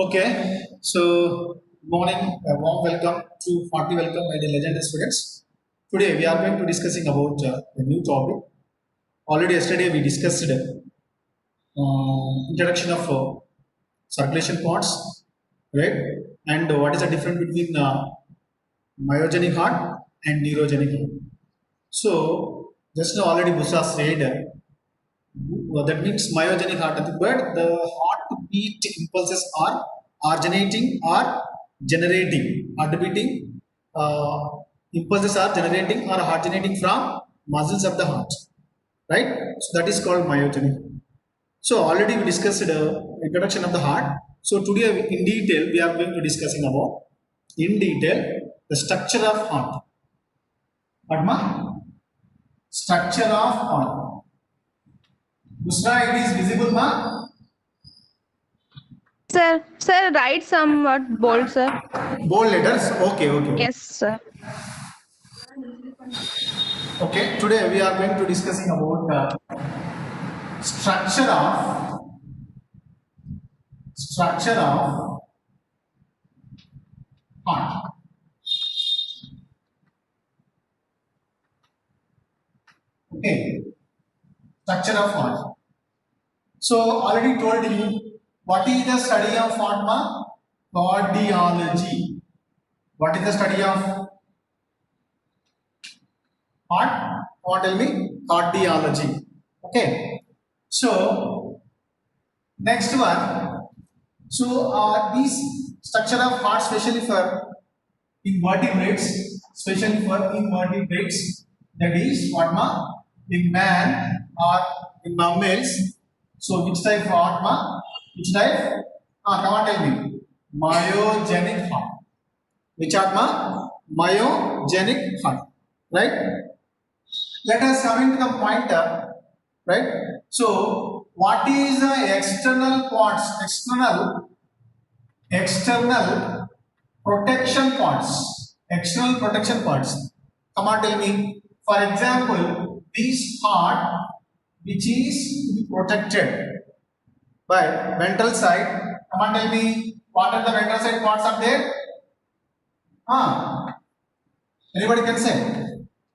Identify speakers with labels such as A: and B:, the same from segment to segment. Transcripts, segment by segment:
A: Okay, so morning, a warm welcome to hearty welcome, my dear legendary students. Today we are going to discussing about a new topic. Already yesterday we discussed introduction of circulation parts, right? And what is the difference between myogenic heart and neurogenic heart? So just now already Busa said that means myogenic heart, but the heartbeat impulses are originating or generating. Heartbeating impulses are generating or originating from muscles of the heart, right? So that is called myogenic. So already we discussed introduction of the heart. So today in detail we are going to discussing about in detail the structure of heart. Padma, structure of heart. Busra, it is visible, ma?
B: Sir, write somewhat bold, sir.
A: Bold letters. Okay.
B: Yes, sir.
A: Okay. Today we are going to discussing about structure of heart. Okay. Structure of heart. So already told you what is the study of heart, ma? Cardiology. What is the study of heart? Or tell me cardiology. Okay. So next one. So this structure of heart, especially for invertebrates, that is what ma in man or in mammals. So which type of heart ma? Which type? Come on, tell me. Myogenic heart. Which heart ma? Myogenic heart. Right? Let us come into the pointer. Right? So what is the external parts? External protection parts. External protection parts. Come on, tell me. For example, this part which is to be protected by ventral side. Come on, tell me. What are the ventral side parts are there? Anybody can say.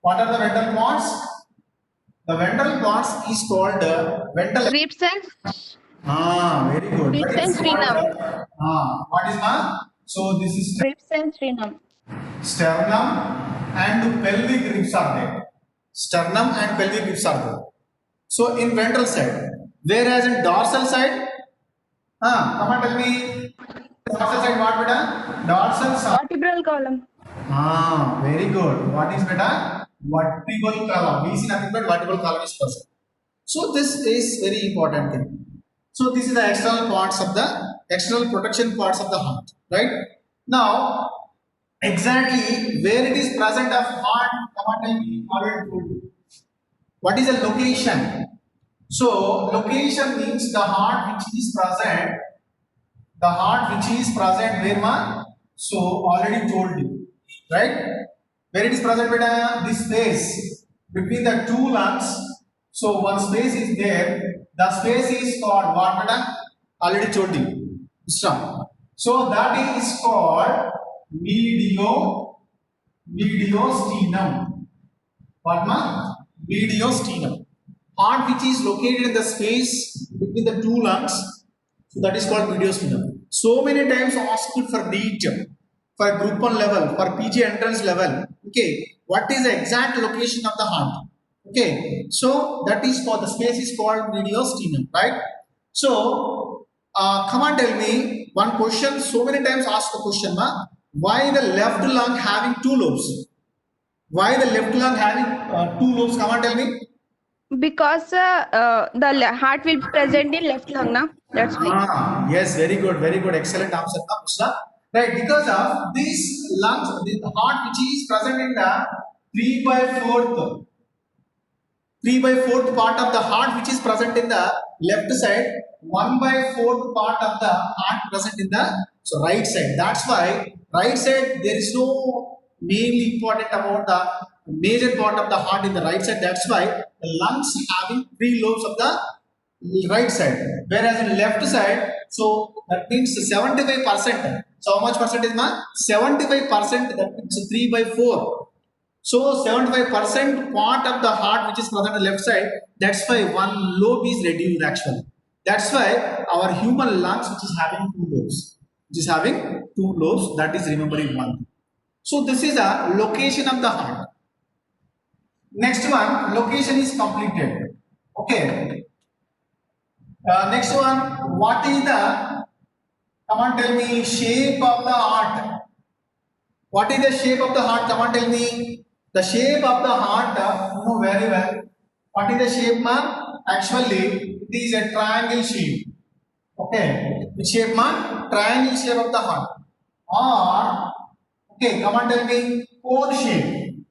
A: What are the ventral parts? The ventral parts is called ventral.
B: Ribs and
A: Very good. But
B: ribs
A: it's
B: and
A: called
B: sternum.
A: what is ma? So this is
B: Ribs and sternum.
A: sternum and pelvic ribs are there. Sternum and pelvic ribs are there. So in ventral side, whereas in dorsal side, come on, tell me. Dorsal side what beta? Dorsal side.
B: Vertebral column.
A: Very good. What is beta? Vertebral column. We see nothing but vertebral column is present. So this is very important thing. So this is the external parts of the external protection parts of the heart, right? Now, exactly where it is present of heart, come on, tell me, already told you. What is the location? So location means the heart which is present. The heart which is present where ma? So already told you, right? Where it is present, beta? This space between the two lungs. So one space is there. The space is called what, beta? Already told you. Stop. So that is called mediastinum. What ma? Mediastinum. Heart which is located in the space between the two lungs. So that is called mediastinum. So many times asked for NEET, for group 1 level, for PG entrance level. Okay, what is the exact location of the heart? Okay, so that is for the space is called mediastinum, right? So, come on, tell me one question. So many times asked the question, ma, why the left lung having two lobes? Why the left lung having two lobes? Come on, tell me.
B: Because the heart will be present in left lung, na? That's why.
A: Yes, very good, excellent answer, Pushpa. Right, because of this lungs, the heart which is present in the 3 by 4th, 3 by 4th part of the heart which is present in the left side, 1 by 4th part of the heart present in the right side. That's why right side there is no mainly important about the major part of the heart in the right side. That's why the lungs having three lobes of the right side, whereas in left side, so that means 75%. So how much percent is ma? 75%, that means 3 by 4. So 75% part of the heart which is present on the left side, that's why one lobe is reduced actually. That's why our human lungs which is having two lobes, that is remembering one thing. So this is a location of the heart. Next one, location is completed. Okay. Next one, what is the, come on tell me, shape of the heart. What is the shape of the heart? Come on tell me. The shape of the heart, you know very well. What is the shape, ma? Actually, it is a triangle shape. Okay. Which shape, ma? Triangle shape of the heart. Or, okay, come on tell me, cone shape.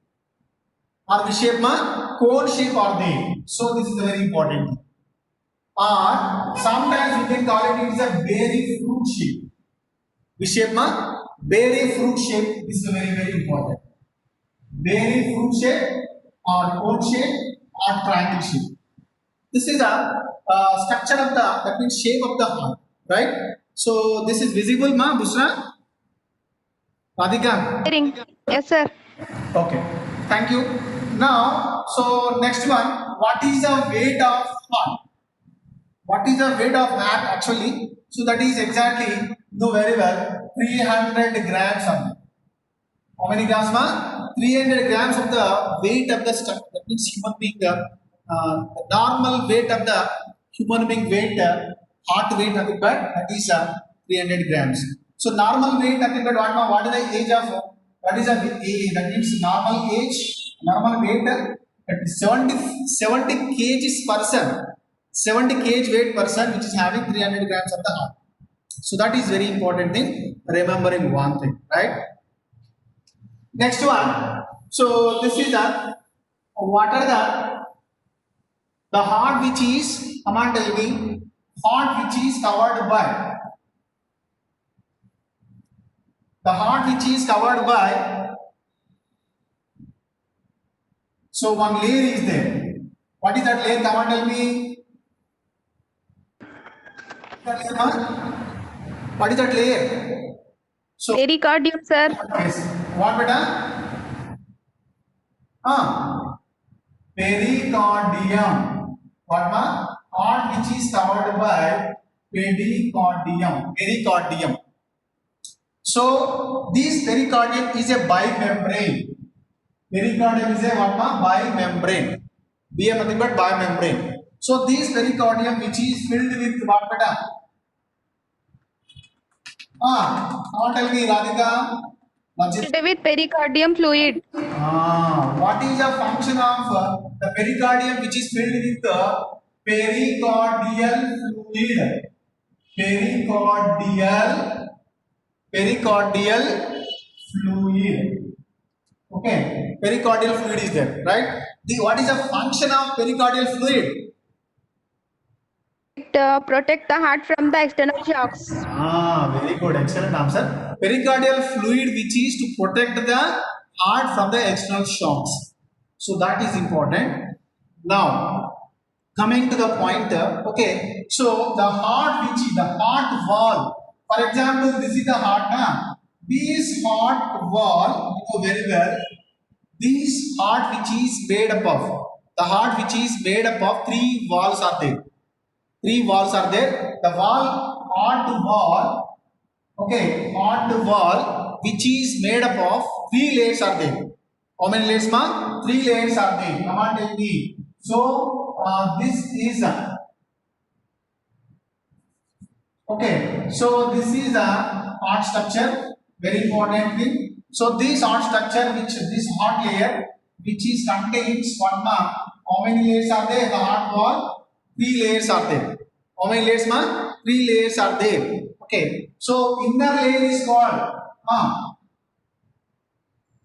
A: Or which shape, ma? Cone shape are they. So this is a very important thing. Or sometimes we can call it is a berry fruit shape. Which shape, ma? Berry fruit shape. This is very, very important. Berry fruit shape or cone shape or triangle shape. This is a structure of the, that means shape of the heart, right? So this is visible, ma, Bushra? Radhika?
B: Hearing. Yes, sir.
A: Okay, thank you. Now, so next one, what is the weight of heart? What is the weight of heart actually? So that is exactly, you know very well, 300 grams of it. How many grams, ma? 300 grams of the weight of the structure. That means human being, the normal weight of the human being weight, heart weight, nothing but that is 300 grams. So normal weight, nothing but what, ma? What is the age of, what is the age? That means normal age, normal weight, that is 70 kgs person, 70 kg weight person which is having 300 grams of the heart. So that is very important thing, remembering one thing, right? Next one. So this is the, what are the heart which is, come on tell me, heart which is covered by, the heart which is covered by, so one layer is there. What is that layer? Come on tell me. That layer, huh? What is that layer? So
B: Pericardium, sir.
A: yes. What beta? Pericardium. What ma? Heart which is covered by pericardium. Pericardium. So this pericardium is a bimembrane. Pericardium is a what ma? Bimembrane. B is nothing but bimembrane. So this pericardium which is filled with what beta? Tell me, Radhika.
B: Filled with pericardium fluid.
A: What is the function of the pericardium which is filled with the pericardial fluid? Pericardial fluid. Okay, pericardial fluid is there, right? What is the function of pericardial fluid?
B: It protect the heart from the external shocks.
A: Very good, excellent answer. Pericardial fluid which is to protect the heart from the external shocks. So that is important. Now, coming to the point, okay, so the heart which is the heart wall. For example, this is the heart. This heart wall, you know very well, this heart which is made up of, the heart which is made up of three walls are there. Three walls are there. The wall, heart wall, okay, heart wall which is made up of three layers are there. How many layers, ma? Three layers are there. Come on, tell me. So this is okay. So this is a heart structure. Very important thing. So this heart structure, which this heart layer, which is contains what, ma? How many layers are there? The heart wall, three layers are there. How many layers, ma? Three layers are there. Okay. So inner layer is called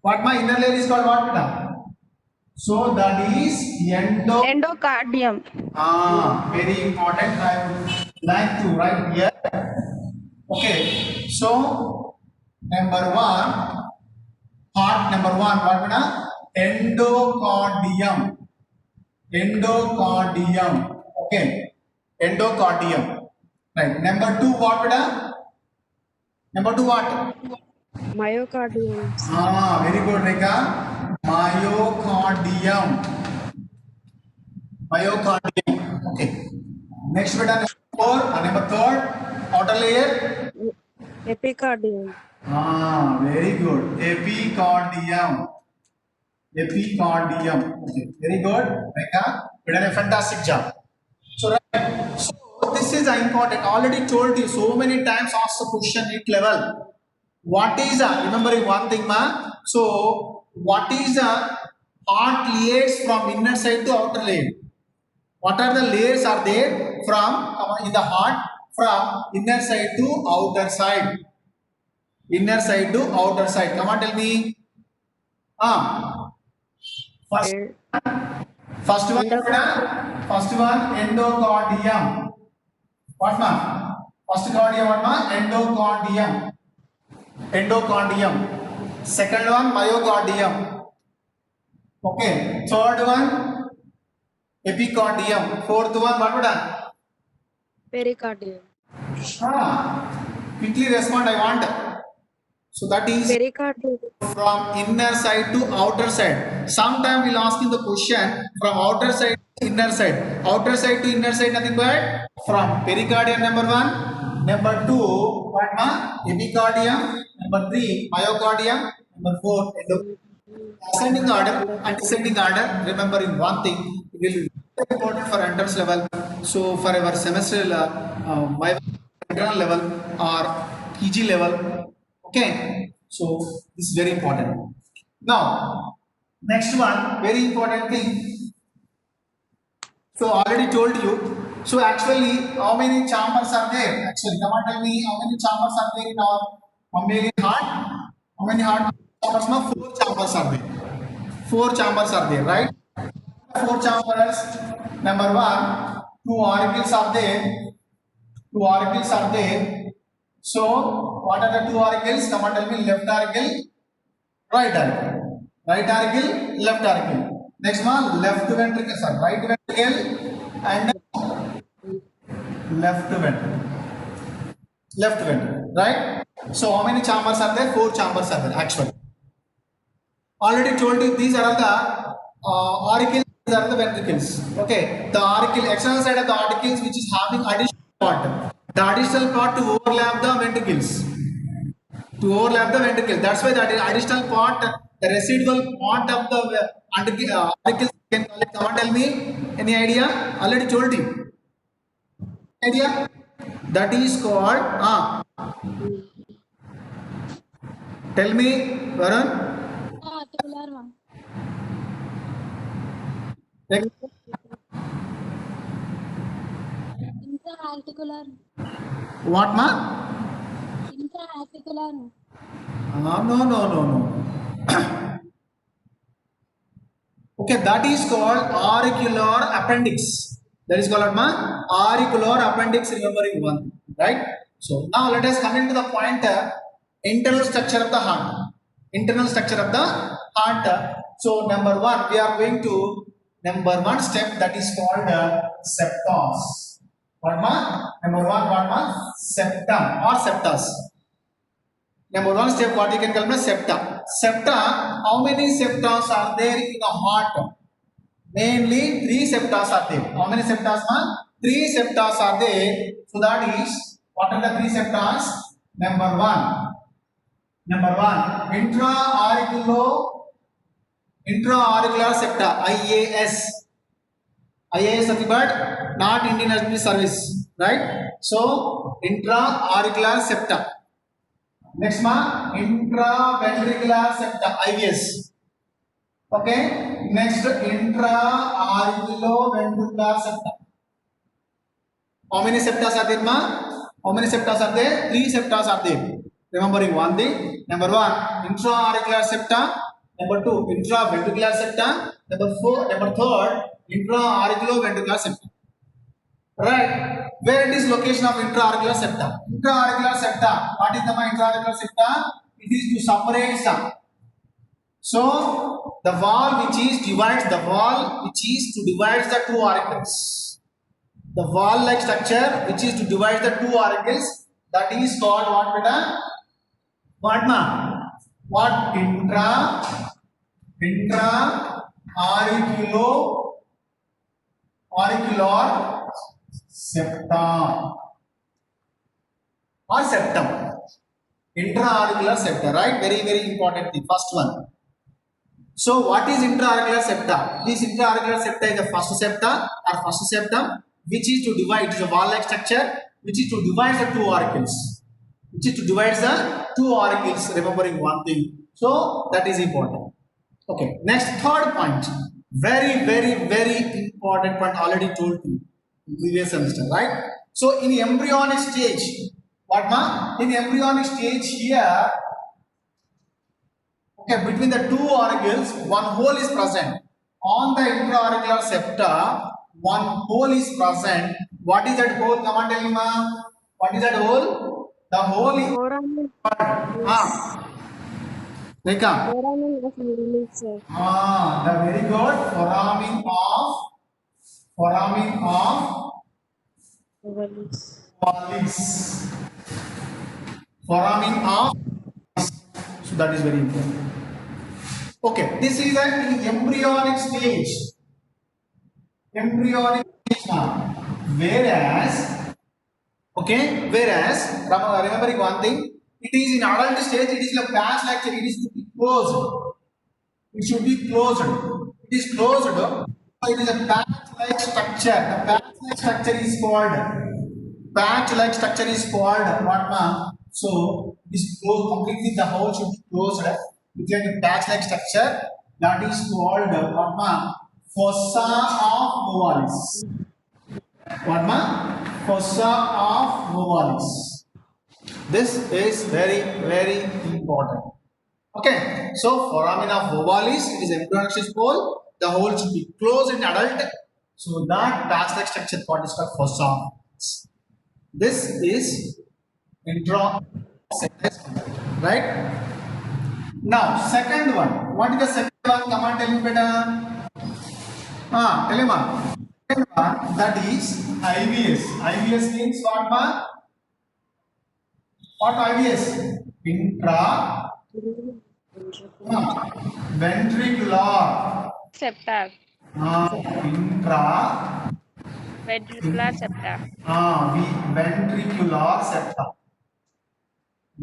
A: what, my inner layer is called what, beta? So that is
B: Endocardium.
A: very important. I would like to write here. Okay. So number one, heart number one, what, beta? Endocardium. Endocardium. Okay. endocardium. Right. Number 2 what beta? Number 2 what?
C: Myocardium.
A: Very good, Rekha. Myocardium. Myocardium. Okay. Next beta, number 4. Number 3rd outer layer.
C: Epicardium.
A: Very good. Epicardium. Epicardium. Okay. Very good, Rekha. You done a fantastic job. So, right. So this is important. Already told you so many times. Ask the question at level. What is remembering one thing, ma? So what is heart layers from inner side to outer layer? What are the layers are there from in the heart from inner side to outer side? Inner side to outer side. Come on, tell me. First,
C: And
A: first one, endocardium. What ma? First cardium, what ma? Endocardium. Endocardium. Second one, myocardium. Okay. Third one, epicardium. Fourth one, what would done?
C: pericardium.
A: Quickly respond, I want. So that is
C: Pericardium.
A: from inner side to outer side. Sometime we'll ask you the question from outer side to inner side. Outer side to inner side, nothing but from pericardium number 1, number 2, what ma? Epicardium, number 3, myocardium, number 4, ascending order and descending order. Remembering one thing, it will be very important for entrance level. So for our semester internal level or PG level. Okay, so this is very important. Now, next one, very important thing. So already told you. So actually, how many chambers are there? Actually, come on, tell me how many chambers are there in our mammalian heart? How many heart chambers? 4 chambers are there. 4 chambers are there, right? 4 chambers. Number 1, 2 auricles are there. 2 auricles are there. So, what are the 2 auricles? Come on, tell me. Left auricle, right auricle. Right auricle, left auricle. Next one, left ventricle, sorry, right ventricle and left ventricle. Left ventricle, right? So, how many chambers are there? 4 chambers are there, actually. Already told you these are all the auricles, these are the ventricles. Okay, the auricle, external side of the auricles which is having additional part. The additional part to overlap the ventricles. To overlap the ventricle. That's why the additional part, the residual part of the auricles, you can call it. Come on, tell me. Any idea? Already told you. Idea? That is called. Tell me, Varun.
D: Articular one. Intra-articular.
A: What, ma?
D: Intra-articular.
A: No. Okay, that is called auricular appendix. That is called auricular appendix. Remembering one, right? So now let us come into the point. Internal structure of the heart. Internal structure of the heart. So number 1, we are going to number 1 step, that is called septos. What ma? Number 1, what ma? Septum or septus. Number 1 step, what you can call septa. Septa, how many septas are there in the heart? Mainly 3 septas are there. How many septas, ma? 3 septas are there. So that is, what are the 3 septas? Number 1, intra-auricular septa, IAS. IAS nothing but not Indian National Service, right? So intra-auricular septa. Next one, intraventricular septa, IVS. Okay. Next, intra-auriculoventricular septa. How many septas are there, ma? How many septas are there? 3 septas are there. Remembering one thing. Number 1, intra-auricular septa. Number 2, intraventricular septa. Number 3rd, intra-auriculoventricular septa. Right? Where it is location of intra-auricular septa? Intra-auricular septa. What is the intra-auricular septa? It is to separate some. So the wall which is to divide the 2 auricles. The wall-like structure which is to divide the two auricles, that is called what, beta? What, ma? What? Auricular septum or septum. Intra-auricular septum, right? Very, very important thing. First one. So what is intra-auricular septa? This intra-auricular septa is the first septa or first septum which is to divide, it is a wall-like structure which is to divide the two auricles. Which is to divide the two auricles, remembering one thing. So that is important. Okay, next third point. Very, very, very important point, already told you in previous semester, right? So in embryonic stage, what ma? In embryonic stage here, okay, between the two auricles, one hole is present. On the intra-auricular septa, one hole is present. What is that hole? Come on, tell me, ma. What is that hole? The hole is.
C: Foramen
A: Rekha.
C: foramen of middle, sir.
A: The very good foramen of
C: Ovalis.
A: Wallis. Foramen of. So that is very important. Okay, this is an embryonic stage. Embryonic stage now. Whereas, remembering one thing, it is in adult stage, it is a patch like it is to be closed. It should be closed. It is closed. So it is a patch-like structure. The patch-like structure is called what, ma? So it is closed completely. The hole should be closed. It's like a patch-like structure. That is called what, ma? Fossa of Ovalis. What, ma? Fossa of Ovalis. This is very, very important. Okay, so foramen of Ovalis, it is embryonic stage hole. The hole should be closed in adult. So that patch-like structure part is called fossa of Ovalis. This is intro, right? Now, second one. What is the second one? Come on, tell me, beta. Tell me, ma. Second one, that is IVS. IVS means what, ma? What IVS? Ventricular.
B: Septa.
A: Intra.
B: Ventricular septa.
A: Ventricular septa.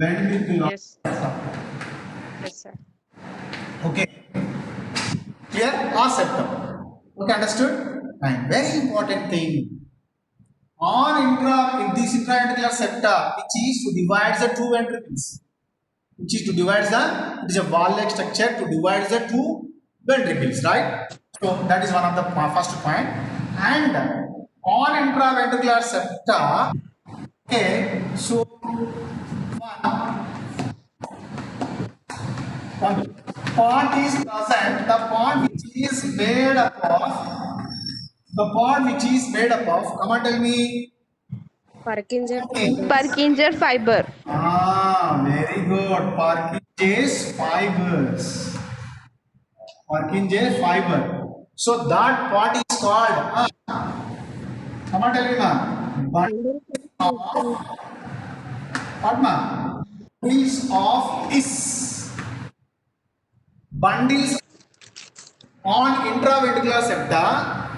A: Ventricular
B: Yes.
A: septa.
B: Yes, sir.
A: Okay. Clear? Or septum. Okay, understood? And very important thing. In this intraventricular septa, which is to divide the two ventricles. It is a wall-like structure to divide the two ventricles, right? So that is one of the first point. And on intraventricular septa, okay, so one part is present, the part which is made up of, come on, tell me.
C: Purkinje
B: Purkinje fiber.
A: Very good. Purkinje fiber. So that part is called, come on, tell me, ma. Bundles of is. Bundles on intraventricular septa.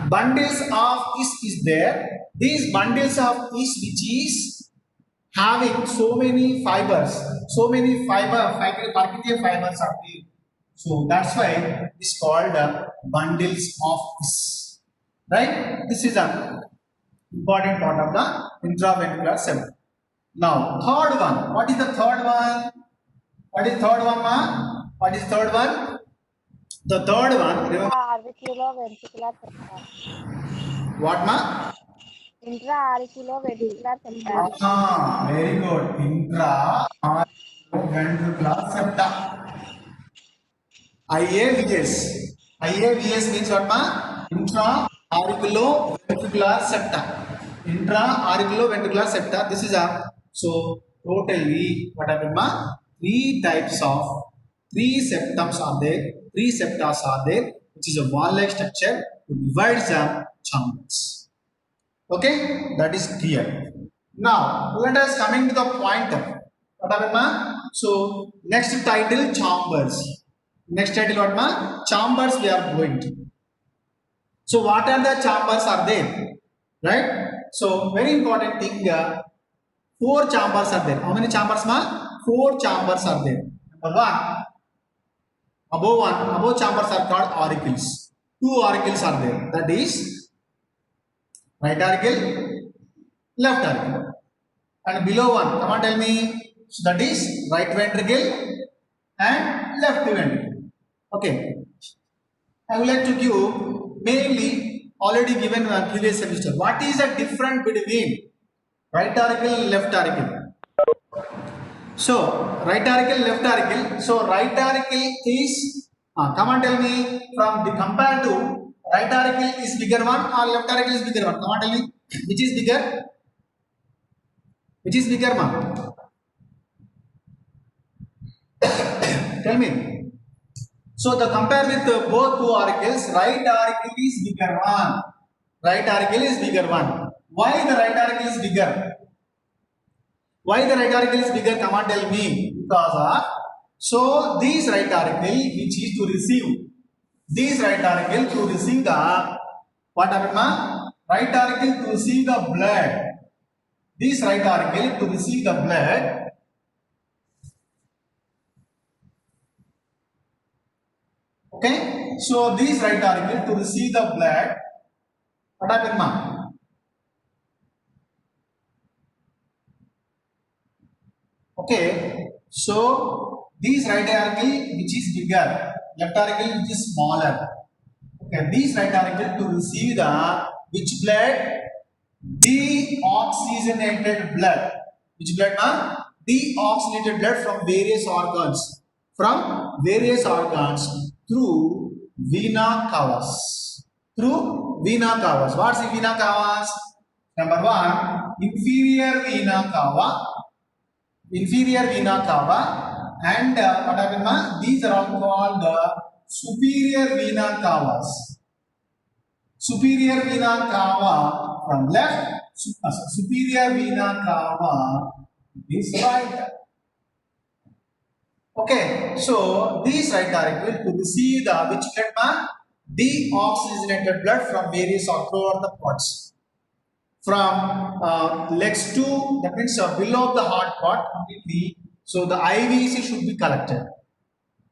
A: Bundles of is there. These bundles of which is having so many fibers, Purkinje fibers are there. So that's why it's called bundles of is. Right? This is an important part of the intraventricular septa. Now, third one. What is the third one? Ma? What is third one? The third one, remember.
D: Intra-auricular septa.
A: What, ma?
D: Intra-auricular septa.
A: Very good. Intra-ventricular septa. IAVS. IAVS means what, ma? Intra-auricular septa. Intra-auricular septa. This is so totally what happened, ma? Three septums are there. Three septas are there, which is a wall-like structure to divide the chambers. Okay, that is clear. Now let us coming to the point. What happened, ma? So next title chambers. Next title what, ma? Chambers we are going to. So what are the chambers are there? Right? So very important thing. 4 chambers are there. How many chambers, ma? 4 chambers are there. Number 1. Above chambers are called auricles. 2 auricles are there. That is right auricle, left auricle. And below one, come on, tell me. So that is right ventricle and left ventricle. Okay. I would like to give mainly already given in previous semester. What is the difference between right auricle and left auricle? So right auricle, left auricle. So right auricle is come on, tell me, from the compared to right auricle is bigger one or left auricle is bigger one? Come on, tell me, which is bigger? Which is bigger, ma? Tell me. So the compare with both 2 auricles, right auricle is bigger one. Right auricle is bigger one. Why the right auricle is bigger? Why the right auricle is bigger? Come on, tell me. Because of, so this right auricle which is to receive, this right auricle to receive the, what happened, ma? Right auricle to receive the blood. This right auricle to receive the blood. Okay, so this right auricle to receive the blood. What happened, ma? Okay, so this right auricle which is bigger, left auricle which is smaller. Okay, this right auricle to receive the which blood? Deoxygenated blood. Which blood, ma? Deoxygenated blood from various organs. From various organs through vena cavas. Through vena cavas. What's the vena cavas? Number 1, inferior vena cava. Inferior vena cava. And what happened, ma? These are all called superior vena cavas. Superior vena cava from left, superior vena cava is right. Okay, so these right auricle to receive the which blood, ma? Deoxygenated blood from various or throughout the parts. From legs to, that means below the heart part completely. So the IVC should be collected.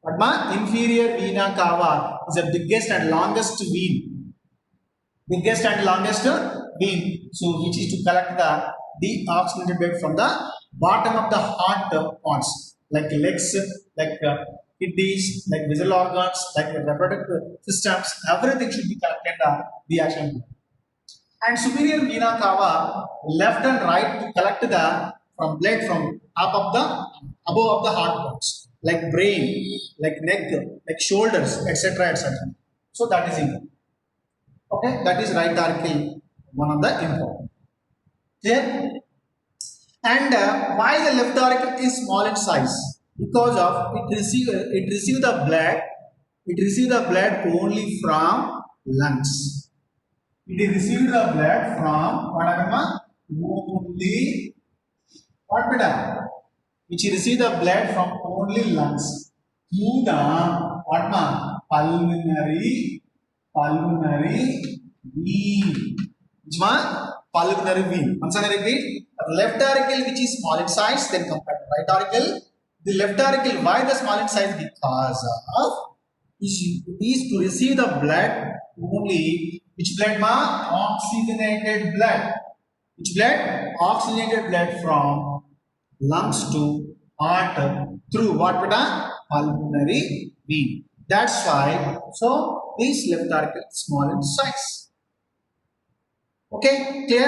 A: But ma? Inferior vena cava is the biggest and longest vein. Biggest and longest vein. So which is to collect the deoxygenated blood from the bottom of the heart parts, like legs, like kidneys, like visual organs, like reproductive systems. Everything should be collected the deoxygenated blood. And superior vena cava left and right to collect the from blood from above of the heart parts, like brain, like neck, like shoulders, etc., etc. So that is important. Okay, that is right auricle, one of the important. Clear? And why the left auricle is small in size? Because of it receive the blood. It receive the blood only from lungs. It is received the blood from what happened? Only what beta? Which receive the blood from only lungs through the what, ma? Pulmonary vein. Which one? Pulmonary vein. Once again repeat. The left auricle which is small in size, then compared to right auricle. The left auricle, why the small in size? Because of is to receive the blood only. Which blood, ma? Oxygenated blood. Which blood? Oxygenated blood from lungs to heart through what beta? Pulmonary vein. That's why, so this left auricle is small in size. Okay, clear?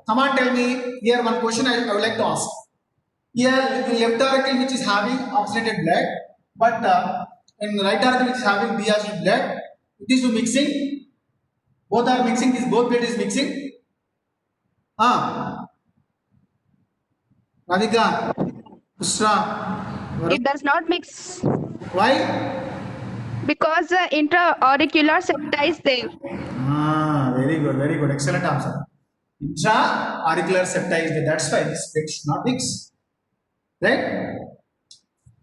A: Come on, tell me. Here one question I would like to ask. Here the left auricle which is having oxygenated blood, but in right auricle which is having deoxygenated blood, it is to mixing. Both are mixing. This both blood is mixing. Radhika, Usra.
B: It does not mix
A: Why?
B: because the intra-auricular septa is there.
A: Very good, excellent answer. Intra-auricular septa is there. That's why this bed should not fix. Right?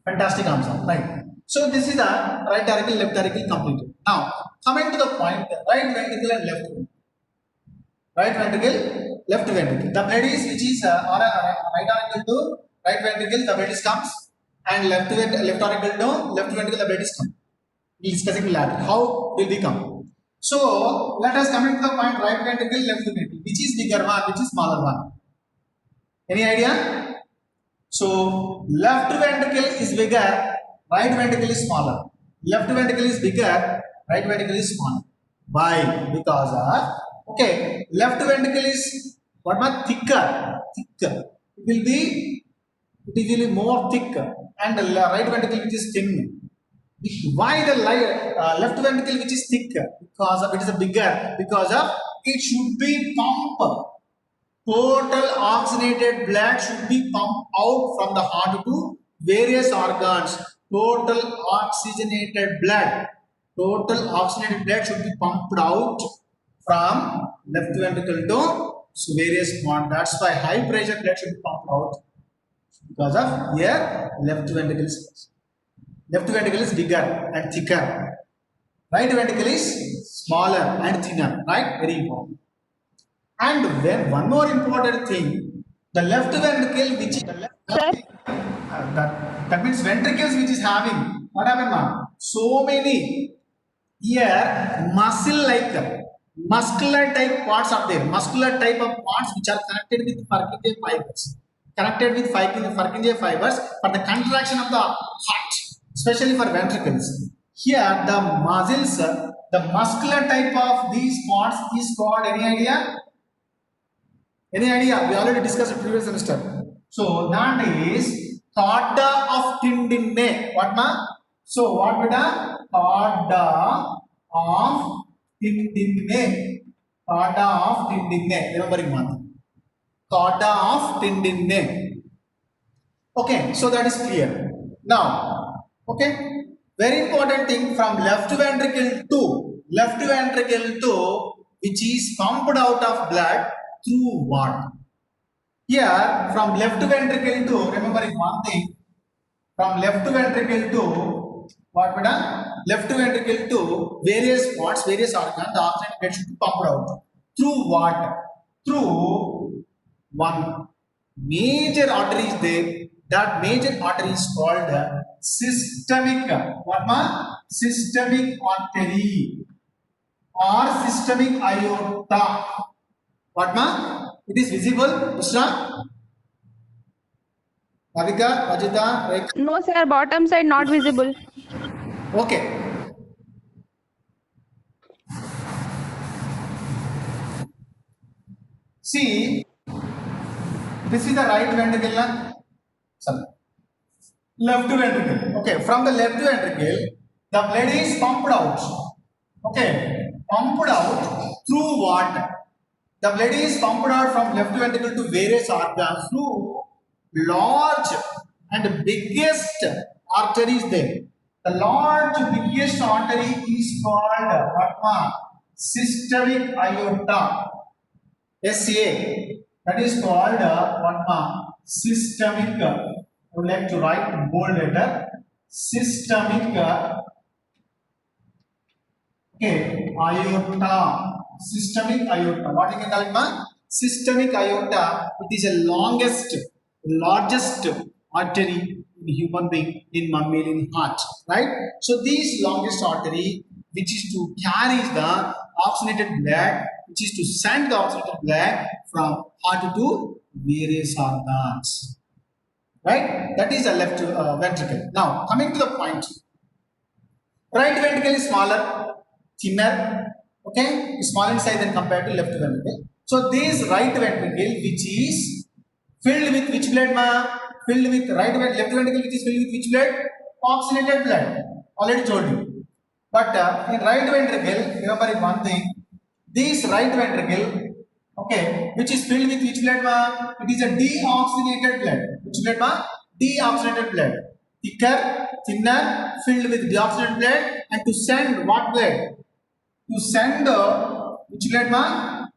A: Fantastic answer. Right. So this is the right auricle, left auricle completed. Now coming to the point, right ventricle and left ventricle. Right ventricle, left ventricle. The blood is which is right auricle to right ventricle, the blood is comes, and left auricle to left ventricle, the blood is comes. We will discussing later. How will we come? So let us come into the point right ventricle, left ventricle. Which is bigger one, which is smaller one? Any idea? So left ventricle is bigger, right ventricle is smaller. Left ventricle is bigger, right ventricle is smaller. Why? Because okay, left ventricle is what much thicker. It will be more thicker, and the right ventricle which is thin. Why the left ventricle which is thicker? Because of it is a bigger. Because of it should be pumped. Total oxygenated blood should be pumped out from the heart to various organs. Total oxygenated blood should be pumped out from left ventricle to various points. That's why high pressure blood should be pumped out because of here left ventricle is bigger and thicker. Right ventricle is smaller and thinner. Right? Very important. And when one more important thing, the left ventricle which is the left that means ventricles which is having what happened now? So many here muscular type parts are there. Muscular type of parts which are connected with Purkinje fibers. Purkinje fibers for the contraction of the heart, especially for ventricles. Here the muscles, the muscular type of these parts is called, any idea? Any idea? We already discussed in previous semester. So that is chorda of tendine. What ma? So what would a chorda of tendine? Chorda of tendine. Remembering one. Chorda of tendine. Okay, so that is clear. Now, okay, very important thing, from left ventricle to which is pumped out of blood through what? Here from left ventricle to, remembering one thing, from left ventricle to what? Left ventricle to various parts, various organs, the oxygen blood should be pumped out. Through what? Through one major artery is there. That major artery is called systemic. What ma? Systemic artery or systemic aorta. What ma? It is visible, Bushra? Avika, Ajita, Rekha.
B: No, sir. Bottom side not visible.
A: Okay. See, this is the right ventricle. Sorry. Left ventricle. Okay, from the left ventricle, the blood is pumped out. Okay, pumped out through what? The blood is pumped out from left ventricle to various organs through large and biggest arteries there. The large biggest artery is called what? Systemic aorta. SA. That is called what? Systemic. I would like to write bold letter. Systemic. Okay, aorta. Systemic aorta. What you can call it, ma? Systemic aorta. It is the largest artery in human being, in mammalian heart, right? So this longest artery, which is to carry the oxygenated blood, which is to send the oxygenated blood from heart to various organs, right? That is the left ventricle. Now coming to the point, right ventricle is smaller, thinner, okay, small in size than compared to left ventricle. So this right ventricle, which is filled with which blood, ma? Filled with left ventricle, which is filled with which blood? Oxygenated blood. Already told you. But in right ventricle, remember one thing. This right ventricle, okay, which is filled with which blood, ma? It is a deoxygenated blood. Which blood, ma? Deoxygenated blood. Thicker, thinner, filled with deoxygenated blood, and to send what blood? To send which blood, ma?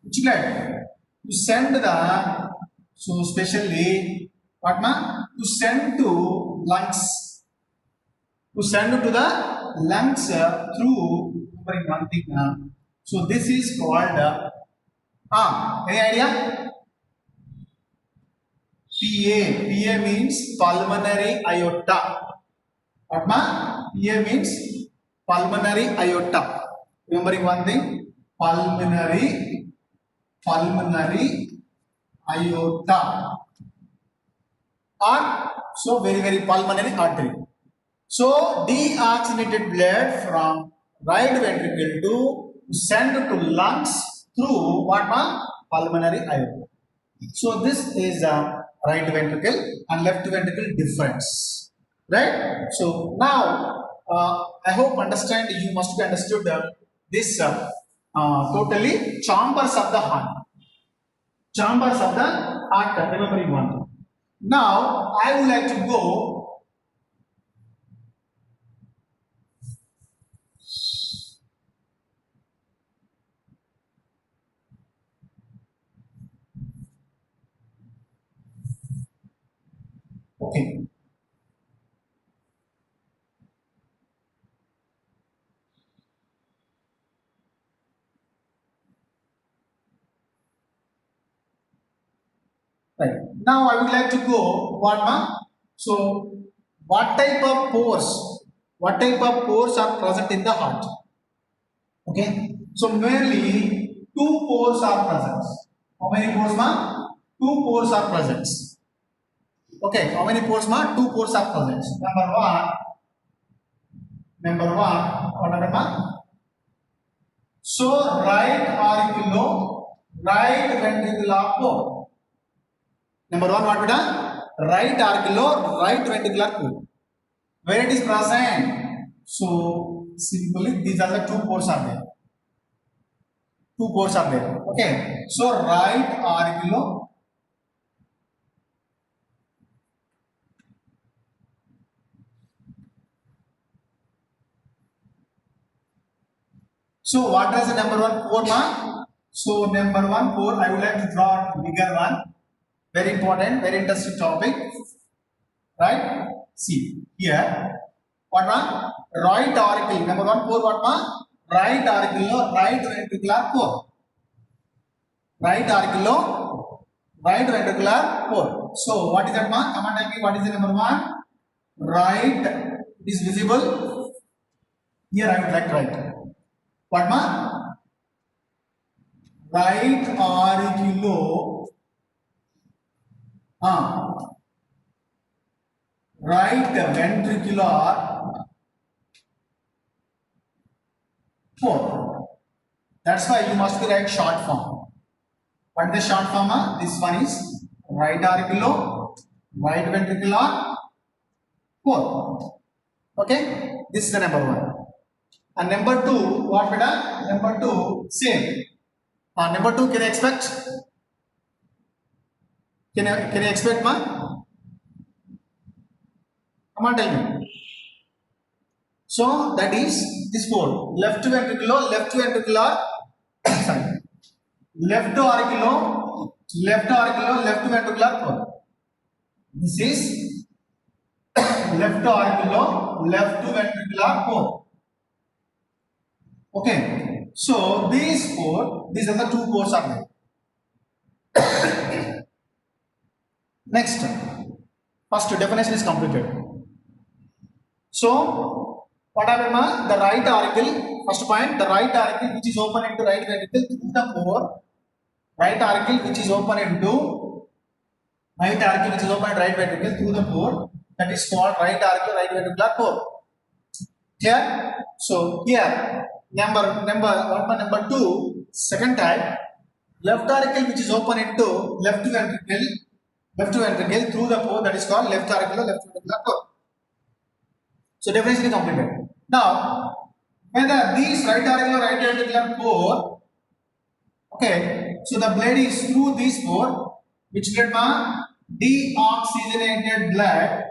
A: Which blood to send the, so specially what ma, to send to lungs, to send to the lungs through remembering one thing. So this is called any idea? PA. PA means pulmonary aorta. What ma? PA means pulmonary aorta. Remembering one thing, pulmonary aorta, or so very pulmonary artery. So deoxygenated blood from right ventricle to send to lungs through what ma? Pulmonary aorta. So this is right ventricle and left ventricle difference, right? So now I hope understand, you must be understood this totally chambers of the heart. Chambers of the heart, remembering one. Now I would like to go okay. Right. Now I would like to go what ma? So what type of pores? What type of pores are present in the heart? Okay. So merely two pores are present. How many pores ma? Two pores are present. Okay. How many pores ma? Two pores are present. Number one. What are ma? So right ventricular pore. Number one, what beta? Right ventricular pore. Where it is present? So simply these are the two pores are there. Two pores are there. Okay. So right auricular. So what is the number one pore ma? So number one pore, I would like to draw a bigger one. Very important, very interesting topic. Right? See here. What ma? Right auricle. Number one pore what ma? Right auricular, right ventricular pore. Right auricular, right ventricular pore. So what is that ma? Come on, tell me what is the number one? Right. It is visible. Here I would like to write. What ma? Right auricular. Right ventricular pore. That's why you must write short form. What is the short form? This one is right auricular, right ventricular pore. Okay, this is the number one. And number two, what beta? Number two, same. Number two, can you expect? Can you expect ma? Come on, tell me. So that is this pore. Left ventricular, sorry. Left auricular, left ventricular pore. This is left auricular, left ventricular pore. Okay. So these are the two pores are there. Next, first definition is completed. So, what happened ma? The right auricle, first point, the right auricle which is open into right ventricle through the pore, right auricle which is open into right ventricle through the pore, that is called right auricle, right ventricular pore. Clear? So here, number two, second type, left auricle which is open into left ventricle through the pore, that is called left auricular, left ventricular pore. So definition is completed. Now, whether these right auricular, right ventricular pore, okay, so the blood is through this pore, which blood ma? Deoxygenated blood,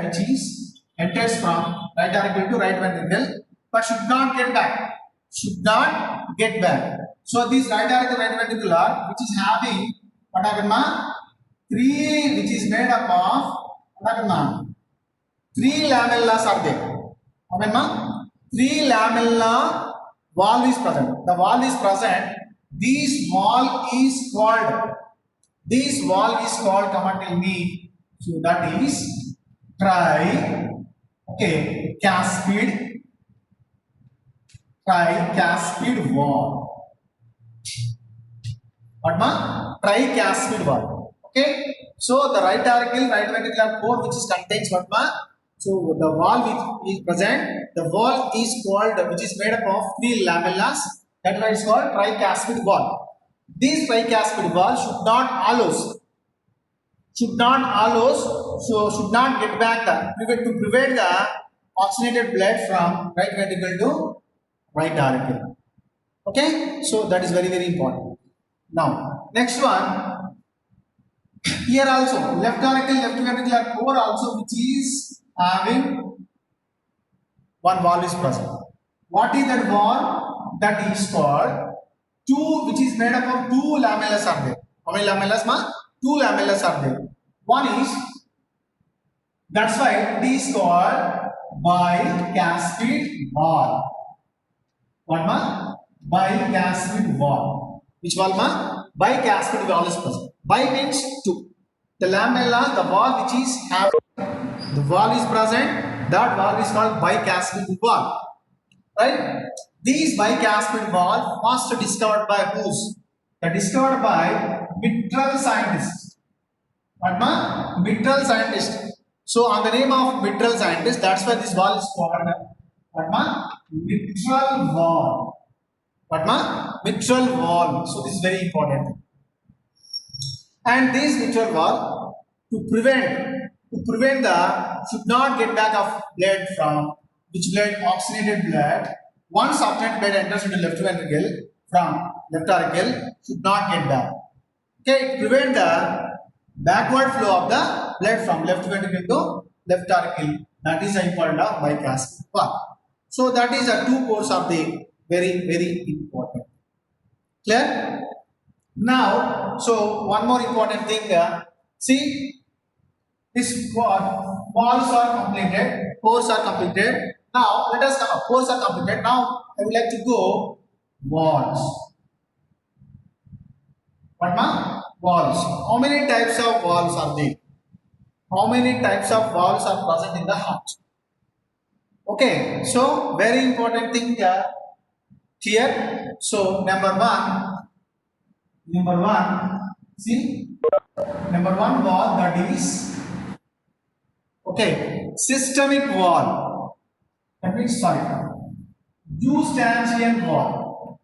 A: which is enters from right auricle to right ventricle, but should not get back. Should not get back. So this right auricle, right ventricular, which is having what happened, ma? Three, which is made up of what happened, ma? Three lamellas are there. Okay, ma? Three lamella valve is present. The valve is present. This valve is called. This valve is called. Come on, tell me. So that is tri. Okay, tricuspid valve. What ma? Tricuspid valve. Okay. So the right auricle, right ventricular core, which is contains what ma? So the valve which is present, the valve is called, which is made up of three lamellas. That one is called tricuspid valve. This tricuspid valve should not should not get back to prevent the oxygenated blood from right ventricle to right auricle. Okay, so that is very, very important. Now, next one, here also, left auricle, left ventricular core also, which is having one valve is present. What is that valve? That is called two, which is made up of two lamellas are there. How many lamellas, ma? Two lamellas are there. One is, that's why it is called bicuspid valve. What ma? Bicuspid valve. Which valve ma? Bicuspid valve is present. Bi means two. The lamella, the valve which is having, the valve is present, that valve is called bicuspid valve. Right? These bicuspid valve first discovered by whose? They discovered by Mitchell scientists. What ma? Mitchell scientist. So on the name of Mitchell scientist, that's why this valve is called what ma? Mitchell valve. What ma? Mitchell valve. So this is very important. And this Mitchell valve to prevent the should not get back of blood from which blood? Oxygenated blood. Once oxygenated blood enters into left ventricle from left auricle should not get back. Okay, prevent the backward flow of the blood from left ventricle to left auricle. That is the important of bicuspid valve. So that is the two cores of the very, very important. Clear? Now, so one more important thing. See, this walls are completed, cores are completed. Now let us come. Cores are completed. Now I would like to go walls. What ma? Walls. How many types of walls are there? How many types of walls are present in the heart? Okay, so very important thing here. So number one, see, number one wall, that is okay, systemic wall. That means sorry, Eustachian wall.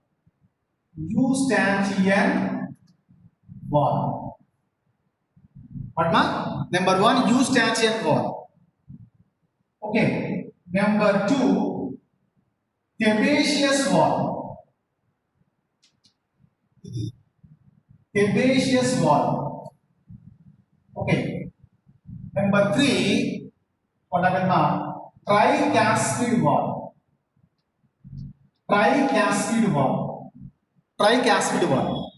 A: Eustachian wall. What ma? Number one, Eustachian wall. Okay. Number two, Sebaceous wall. Sebaceous wall. Okay. Number three, what happened now? Tricuspid wall. Tricuspid wall. Tricuspid wall.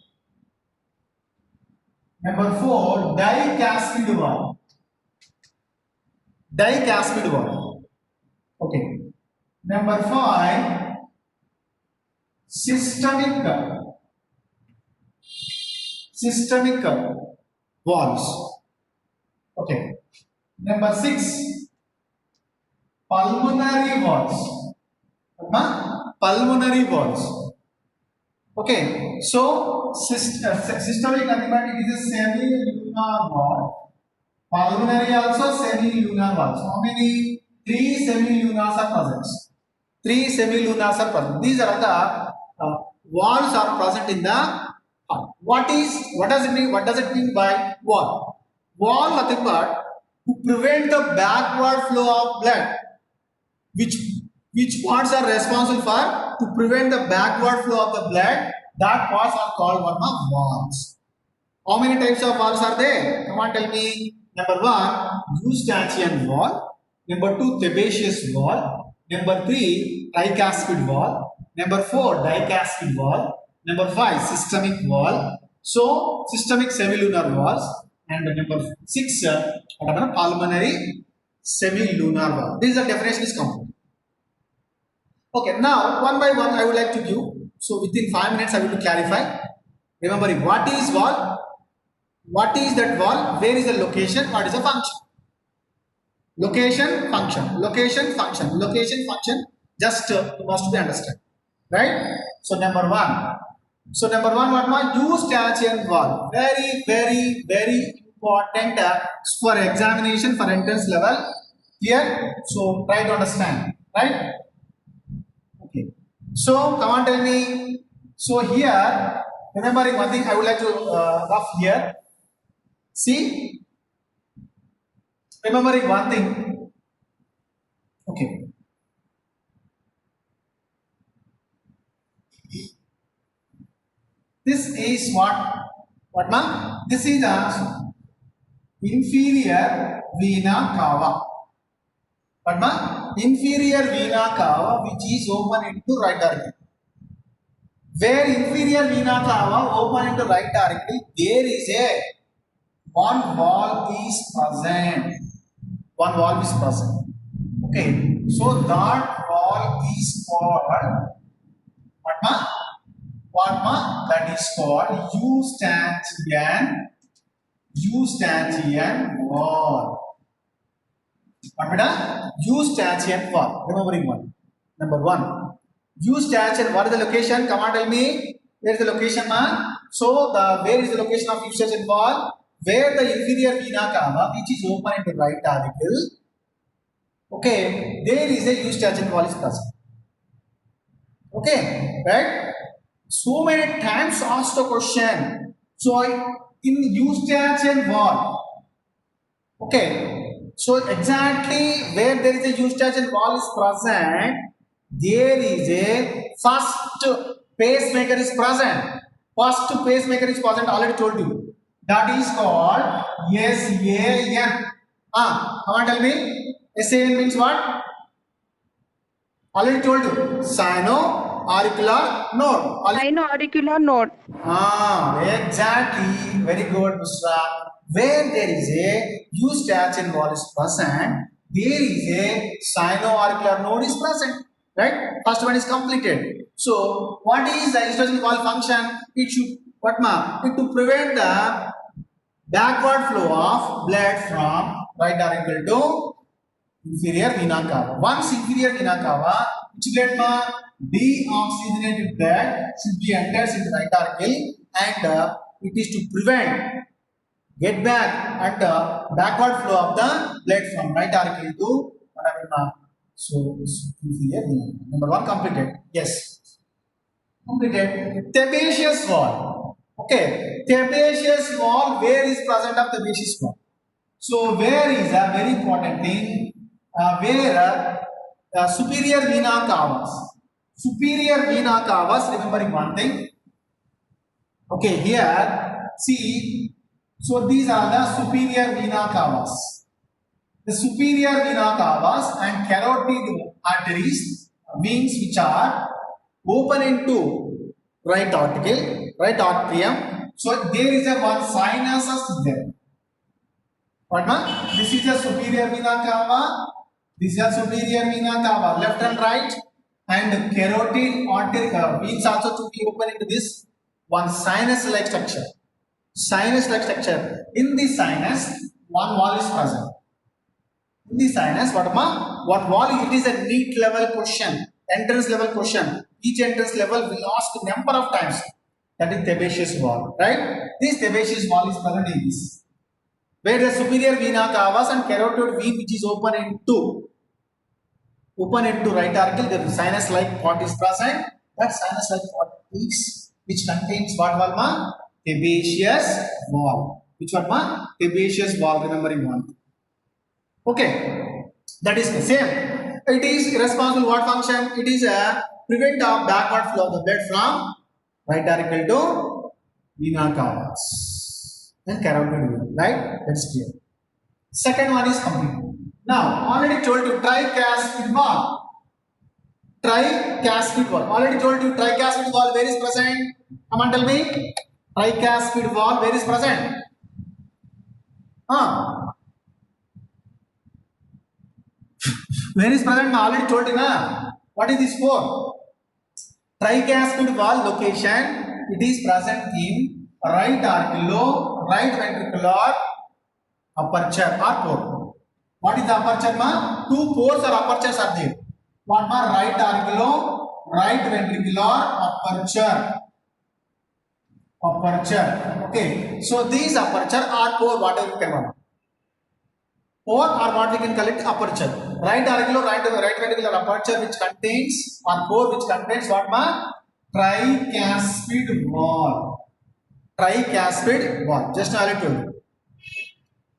A: Number four, dicuspid wall. Dicuspid wall. Okay. Number five, systemic walls. Okay. Number six, pulmonary walls. Pulmonary walls. Okay. So systemic antibiotic is a semi-lunar wall. Pulmonary also semi-lunar walls. How many? Three semi-lunars are present. Three semi-lunars are present. These are the walls are present in the heart. What does it mean? What does it mean by wall? Wall nothing but to prevent the backward flow of blood. Which parts are responsible for to prevent the backward flow of the blood? That parts are called what? Walls. How many types of walls are there? Come on, tell me. Number one, Eustachian wall. Number two, Sebaceous wall. Number three, tricuspid wall. Number 4, dicastic wall. Number 5, systemic wall. So, systemic semilunar walls. And number 6, pulmonary semilunar wall. This is the definition is complete. Okay, now one by one I would like to give. So, within 5 minutes I will clarify. Remembering what is wall, what is that wall, where is the location, what is the function. Location, function, location, function, location, function. Just must be understood, right? So number 1. So number 1, what my Eustachian wall. Very, very, very important for examination for entrance level. Here, so try to understand, right? Okay. So come on, tell me. So here, remembering one thing, I would like to rough here. See, remembering one thing. Okay. This is what ma? This is the inferior vena cava. What ma? Inferior vena cava, which is open into right artery. Where inferior vena cava open into right artery, there is a one valve is present. One valve is present. Okay, so that valve is called what ma? What ma? That is called Eustachian wall. What beta? Eustachian wall. Remembering one. Number 1. Eustachian. What is the location? Come on, tell me. Where is the location, man? So where is the location of Eustachian wall? Where the inferior vena cava, which is open into right auricle. Okay, there is a Eustachian wall is present. Okay, right? So many times asked the question. So in Eustachian wall, okay. So exactly where there is a Eustachian wall is present, there is a first pacemaker is present. First pacemaker is present. Already told you. That is called SAN. Come on, tell me. SAN means what? Already told you. Sino-auricular node.
B: Sino-auricular node.
A: Exactly. Very good, Musra. Where there is a Eustachian wall is present, there is a sino-auricular node is present. Right? First one is completed. So, what is the Eustachian wall function? It should, what ma? It to prevent the backward flow of blood from right auricle to inferior vena cava. Once inferior vena cava, which blood ma? Deoxygenated blood should be enters into right auricle, and it is to prevent get back and backward flow of the blood from right auricle to whatever ma. So inferior vena. Number 1 completed. Yes. Completed. Sebaceous wall. Okay. Sebaceous wall. Where is present of sebaceous wall? So where is a very important thing? Where superior vena cavas. Superior vena cavas. Remembering one thing. Okay. Here, see. So these are the superior vena cavas. The superior vena cavas and carotid arteries, veins which are open into right auricle, right atrium. So there is a one sinus there. What ma? This is a superior vena cava. This is a superior vena cava, left and right, and carotid artery veins also to be open into this one sinus-like structure. Sinus-like structure. In the sinus, one wall is present. In the sinus, what wall? It is a NEET level question, entrance level question. Each entrance level will ask number of times. That is sebaceous wall, right? This sebaceous wall is present in this, where the superior vena cavas and carotid vein which is open into right auricle, the sinus-like part is present. That sinus-like part is which contains what wall ma? Sebaceous wall. Which one ma? Sebaceous wall. Remembering one. Okay, that is the same. It is responsible what function? It is a prevent of backward flow of the blood from right auricle to vena cavas and carotid vein. Right? That's clear. Second one is complete. Now, already told you tricuspid wall. Tricuspid valve. Already told you tricuspid valve where is present? Come on, tell me. Tricuspid valve where is present? Where is present? I already told you na. What is this for? Tricuspid valve location. It is present in right auricular, right ventricular aperture or pore. What is the aperture ma? Two pores or apertures are there. What ma? Right auricular, right ventricular aperture. Aperture. Okay. So these aperture are pore. Whatever you can call. Pore or what we can call it aperture. Right auricular, right ventricular aperture which contains or pore which contains what ma? Tricuspid valve. Tricuspid valve. Just now I told you.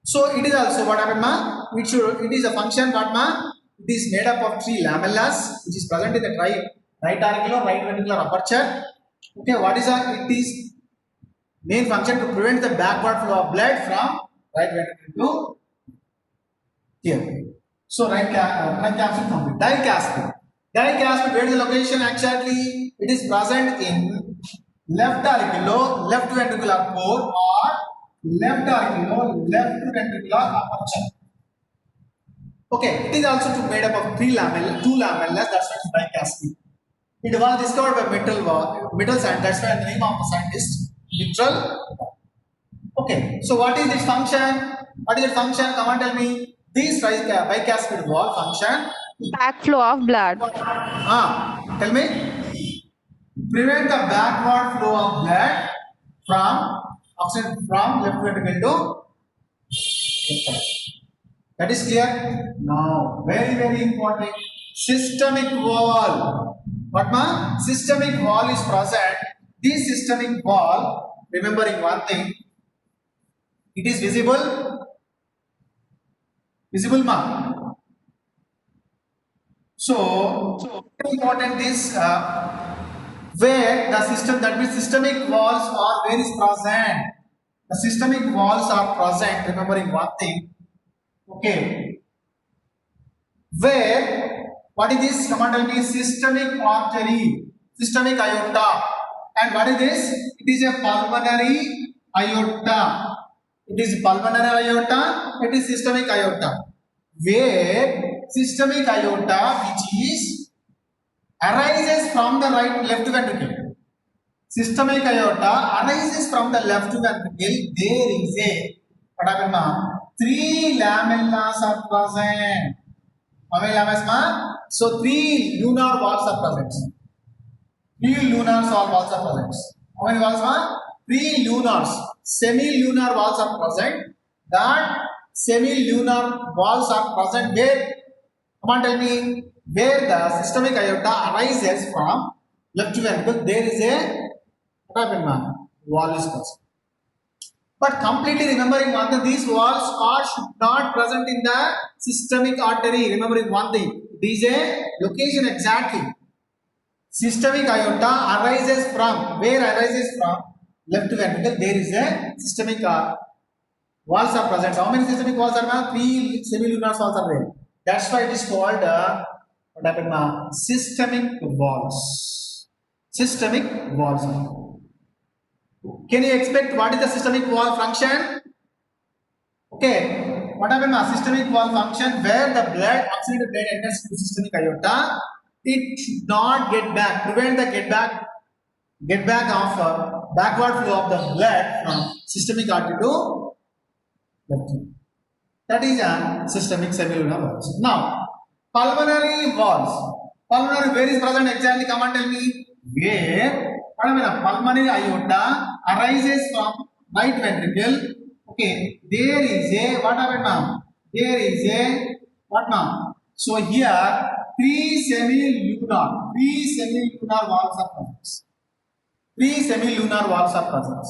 A: So it is also what happened ma? It is a function what ma? It is made up of three lamellas which is present in the right auricular, right ventricular aperture. Okay, what is it is main function to prevent the backward flow of blood from right ventricle to here. So tricuspid complete. Dicuspid. Dicuspid, where is the location exactly? It is present in left auricular, left ventricular pore or left auricular, left ventricular aperture. Okay, it is also made up of two lamellas. That's why it's dicuspid. It was discovered by Mittal scientist. That's why the name of the scientist Mittal. Okay, so what is its function? What is its function? Come on, tell me. This bicuspid valve function.
B: Backflow of blood.
A: Tell me. Prevent the backward flow of blood from oxygen from left ventricle to right. That is clear. Now, very important. Systemic valve. What ma? Systemic valve is present. This systemic valve, remembering one thing, it is visible. Visible ma? So important is where the system, that means systemic valves are where is present. The systemic valves are present, remembering one thing. Okay. Where, what is this? Come on, tell me. Systemic artery, systemic aorta. And what is this? It is a pulmonary aorta. It is pulmonary aorta. It is systemic aorta. Where systemic aorta, which is arises from the left ventricle. Systemic aorta arises from the left ventricle. There is a what happened ma? Three lamellas are present. How many lamellas ma? So three lunar valves are present. Three lunar valves are present. How many valves ma? Three lunars. Semi-lunar valves are present. That semi-lunar valves are present where? Come on, tell me. Where the systemic aorta arises from left ventricle, there is a what happened ma? Valve is present. But completely remembering one thing, these valves are should not present in the systemic artery. Remembering one thing, it is a location exactly. Systemic aorta arises from, where arises from left ventricle, there is a systemic valves are present. How many systemic valves are there? Three semilunar valves are there. That's why it is called what happened ma? Systemic valves. Systemic valves. Can you expect what is the systemic valve function? Okay, what happened ma? Systemic valve function where the blood, oxygenated blood enters into systemic aorta, it should not get back, prevent the get back of backward flow of the blood from systemic artery to left. That is a systemic semilunar valves. Now, pulmonary valves. Pulmonary, where is present exactly? Come and tell me. Where pulmonary aorta arises from right ventricle. Okay, there is a what happened ma'am? There is a what ma'am? So here three semilunar valves are present. Three semilunar valves are present.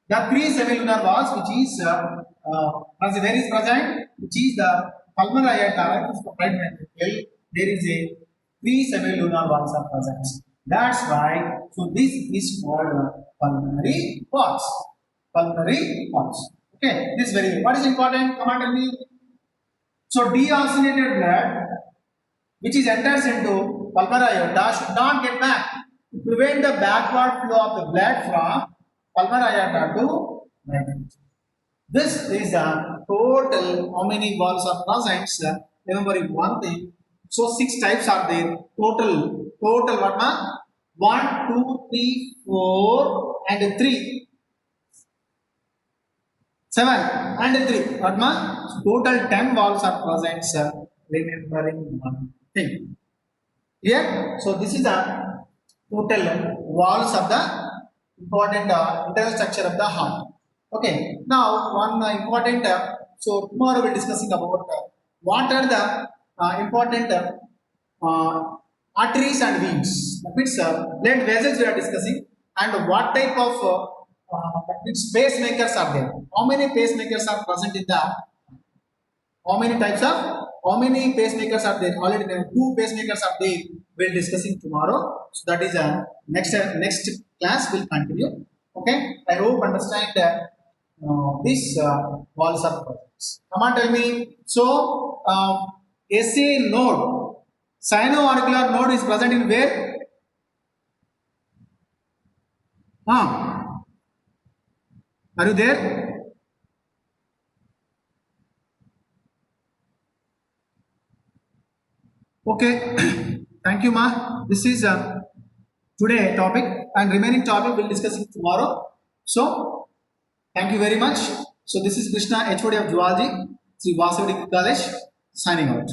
A: The three semilunar valves, which is where is present, which is the pulmonary aorta arises from right ventricle. There is a three semilunar valves are present. That's why, so this is called pulmonary valves. Pulmonary valves. Okay, this is very, what is important? Come on, tell me. So deoxygenated blood, which is enters into pulmonary aorta should not get back to prevent the backward flow of the blood from pulmonary aorta to right ventricle. This is a total how many valves are present. Remember one thing. So 6 types are there. Total what na? 1, 2, 3, 4 and 3. 7 and 3. What na? So total 10 valves are present, sir. Remembering one thing. Here, so this is the total valves of the important internal structure of the heart. Okay. Now, one important. So tomorrow we'll discussing about what are the important arteries and veins. That means blood vessels we are discussing, and what type of that means pacemakers are there. How many pacemakers are present in the? How many types of? How many pacemakers are there? Already there are 2 pacemakers are there. We'll discussing tomorrow. So that is next class will continue. Okay. I hope understand this walls are present. Come on, tell me. So SA node, sinoauricular node is present in where? Are you there? Okay. Thank you, ma. This is today topic, and remaining topic we'll discuss it tomorrow. So thank you very much. So this is Krishna, HOD of Zoology, Sri Vasavadi College, signing out.